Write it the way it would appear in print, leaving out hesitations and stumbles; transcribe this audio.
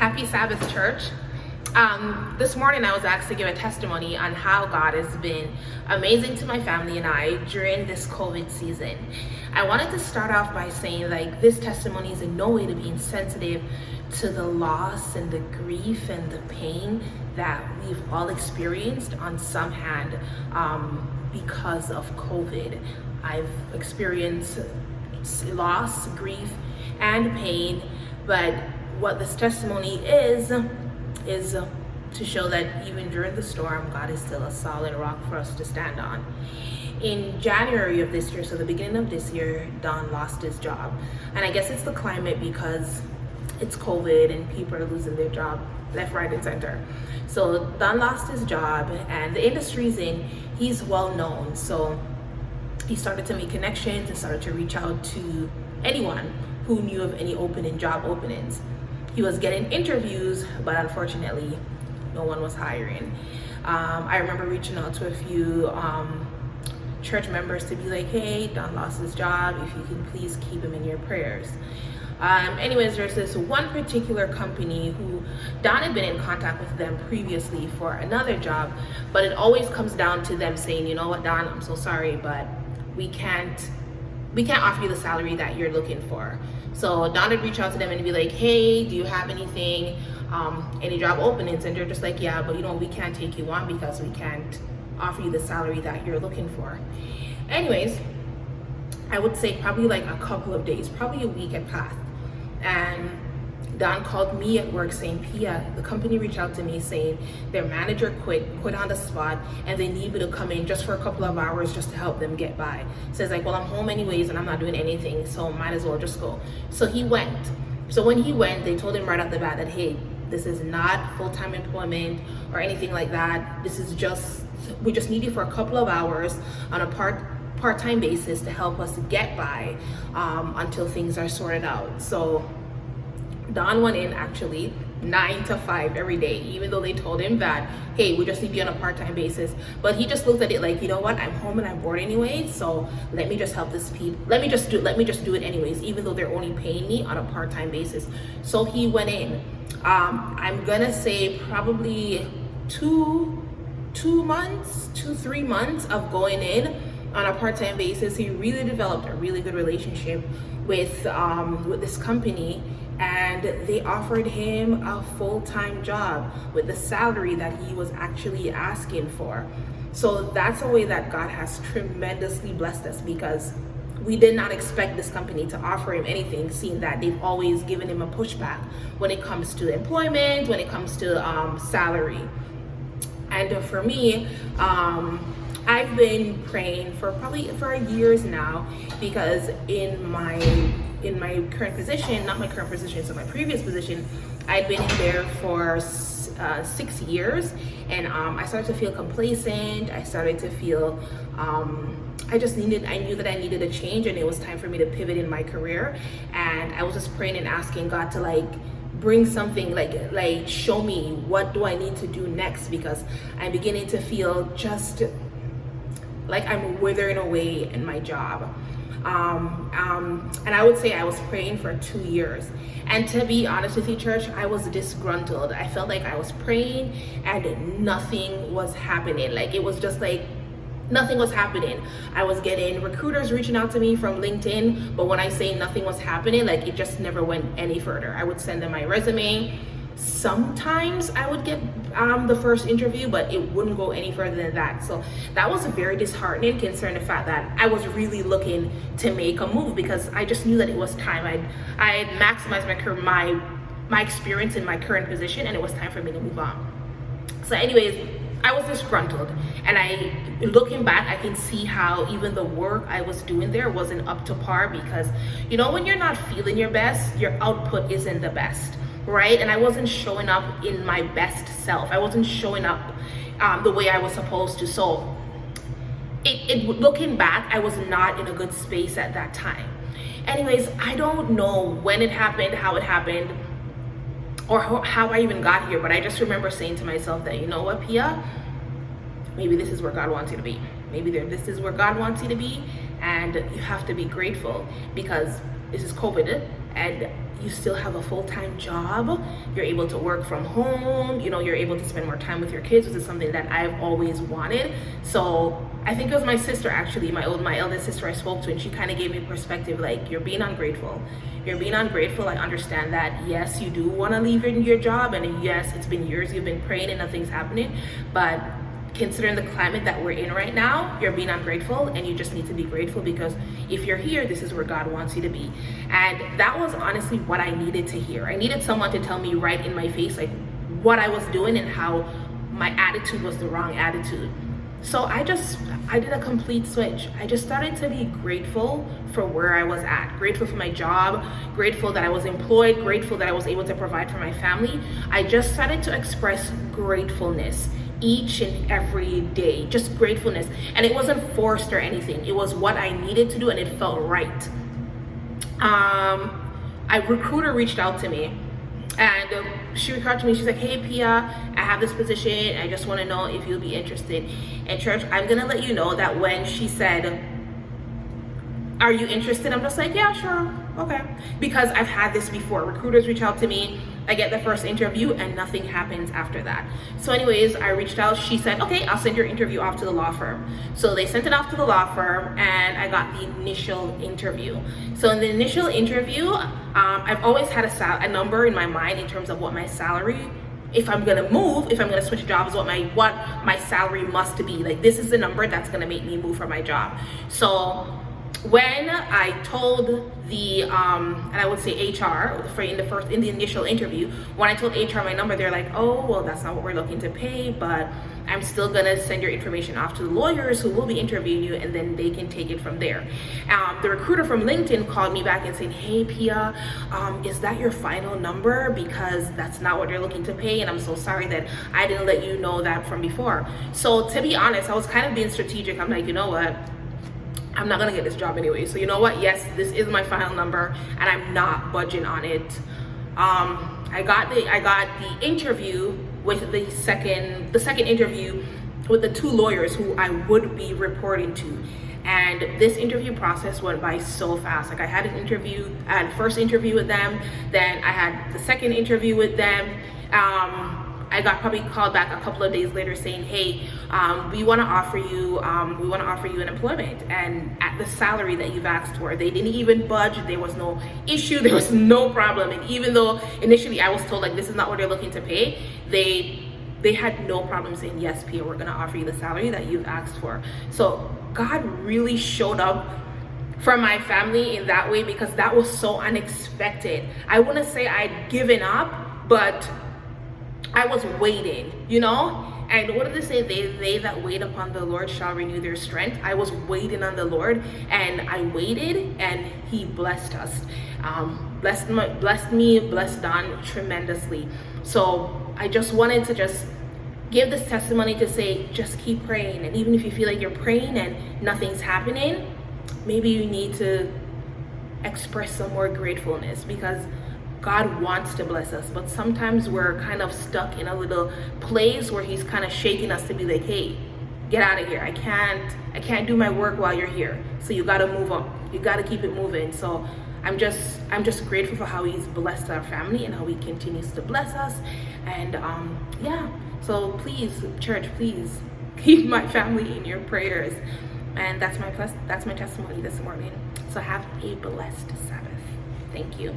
Happy Sabbath, church. This morning I was asked to give a testimony on how God has been amazing to my family and I during this COVID season. I wanted to start off by saying this testimony is in no way to be insensitive to the loss and the grief and the pain that we've all experienced on some hand because of COVID. I've experienced loss, grief, and pain, but what this testimony is to show that even during the storm, God is still a solid rock for us to stand on. In January of this year, so the beginning of this year, Don lost his job. And I guess it's the climate because it's COVID and people are losing their job left, right, and center. So Don lost his job, and the industry's he's well known. So he started to make connections and started to reach out to anyone who knew of any job openings. He was getting interviews, but unfortunately, no one was hiring. I remember reaching out to a few church members to be like, hey, Don lost his job. If you can please keep him in your prayers. Anyways, there's this one particular company who Don had been in contact with them previously for another job, but it always comes down to them saying, you know what, Don, I'm so sorry, but we can't offer you the salary that you're looking for. So Don would reach out to them and be like, hey, do you have anything, any job openings? And they're just like, yeah, but we can't take you on because we can't offer you the salary that you're looking for. Anyways, I would say probably a couple of days, probably a week had passed. And Don called me at work saying, Pia, the company reached out to me saying their manager quit on the spot, and they need me to come in just for a couple of hours just to help them get by. Says well, I'm home anyways and I'm not doing anything, so might as well just go. So he went. So when he went, they told him right off the bat that, hey, this is not full-time employment or anything like that. This is we just need you for a couple of hours on a part-time basis to help us get by until things are sorted out. So Don went in actually 9 to 5 every day, even though they told him that, hey, we just need you on a part-time basis. But he just looked at it like, you know what, I'm home and I'm bored anyway, so let me just help this people. Let me just do it anyways, even though they're only paying me on a part-time basis. So he went in. I'm gonna say probably 3 months of going in on a part-time basis. He really developed a really good relationship with this company, and they offered him a full-time job with the salary that he was actually asking for. So that's a way that God has tremendously blessed us, because we did not expect this company to offer him anything, seeing that they've always given him a pushback when it comes to employment, when it comes to salary. And for me, I've been praying for years now, because in my current position, not my current position, so my previous position, I'd been in there for 6 years, and I started to feel complacent. I started to feel I knew that I needed a change, and it was time for me to pivot in my career. And I was just praying and asking God to bring something, show me what do I need to do next, because I'm beginning to feel just like I'm withering away in my job. And I would say I was praying for 2 years. And to be honest with you, church, I was disgruntled. I felt like I was praying and nothing was happening. It was just nothing was happening. I was getting recruiters reaching out to me from LinkedIn, but when I say nothing was happening, it just never went any further. I would send them my resume. Sometimes I would get the first interview, but it wouldn't go any further than that. So that was very disheartening, considering the fact that I was really looking to make a move, because I just knew that it was time. I had maximized my experience in my current position, and it was time for me to move on. So anyways, I was disgruntled, and looking back, I can see how even the work I was doing there wasn't up to par, because when you're not feeling your best, your output isn't the best, right? And I wasn't showing up in my best self. I wasn't showing up the way I was supposed to. So looking back, I was not in a good space at that time. Anyways, I don't know when it happened, how it happened, or how I even got here, but I just remember saying to myself that, you know what, Pia, maybe this is where God wants you to be. This is where God wants you to be, and you have to be grateful, because this is COVID, and you still have a full-time job, you're able to work from home, you know, you're able to spend more time with your kids, which is something that I've always wanted. So I think it was my sister, actually, my eldest sister I spoke to, and she kind of gave me perspective, like, you're being ungrateful. You're being ungrateful. I understand that, yes, you do want to leave your job, and yes, it's been years you've been praying and nothing's happening, but considering the climate that we're in right now, you're being ungrateful, and you just need to be grateful, because if you're here, this is where God wants you to be. And that was honestly what I needed to hear. I needed someone to tell me right in my face, like, what I was doing and how my attitude was the wrong attitude. So I did a complete switch. I just started to be grateful for where I was at, grateful for my job, grateful that I was employed, grateful that I was able to provide for my family. I just started to express gratefulness each and every day, just gratefulness. And it wasn't forced or anything. It was what I needed to do, and it felt right. A recruiter reached out to me, and she reached out to me. She's like, hey Pia, I have this position. I just want to know if you'll be interested. And church, I'm gonna let you know that when she said, are you interested? I'm just like, yeah, sure, okay. Because I've had this before. Recruiters reach out to me, I get the first interview, and nothing happens after that. So anyways, I reached out. She said, okay, I'll send your interview off to the law firm. So they sent it off to the law firm, and I got the initial interview. So in the initial interview, I've always had a number in my mind in terms of what my salary, if I'm gonna move, if I'm gonna switch jobs, what my salary must be. Like, this is the number that's gonna make me move for my job. So when I told the and I would say HR in the initial interview, when I told HR my number, they're like, oh, well, that's not what we're looking to pay, but I'm still gonna send your information off to the lawyers who will be interviewing you, and then they can take it from there. The recruiter from LinkedIn called me back and said, hey Pia, is that your final number? Because that's not what they're looking to pay, and I'm so sorry that I didn't let you know that from before. So to be honest, I was kind of being strategic. I'm like, you know what, I'm not gonna get this job anyway. So you know what? Yes, this is my final number, and I'm not budging on it. I got the interview with the second interview with the two lawyers who I would be reporting to. And this interview process went by so fast. Like, I had the first interview with them, then I had the second interview with them. I got probably called back a couple of days later saying, hey, we want to offer you an employment, and at the salary that you've asked for. They didn't even budge. There was no issue. There was no problem. And even though initially I was told, like, this is not what they're looking to pay, they had no problem saying, yes, Pia, we're going to offer you the salary that you've asked for. So God really showed up for my family in that way, because that was so unexpected. I wouldn't say I'd given up, but I was waiting, you know? And what did they say? They that wait upon the Lord shall renew their strength. I was waiting on the Lord, and I waited, and he blessed us. Blessed me, blessed Don tremendously. So I just wanted to just give this testimony to say, just keep praying. And even if you feel like you're praying and nothing's happening, maybe you need to express some more gratefulness, because God wants to bless us, but sometimes we're kind of stuck in a little place where he's kind of shaking us to be like, hey, get out of here. I can't do my work while you're here. So you got to move up. You got to keep it moving. So I'm just grateful for how he's blessed our family and how he continues to bless us. And yeah, so please, church, please keep my family in your prayers. And that's my testimony this morning. So have a blessed Sabbath. Thank you.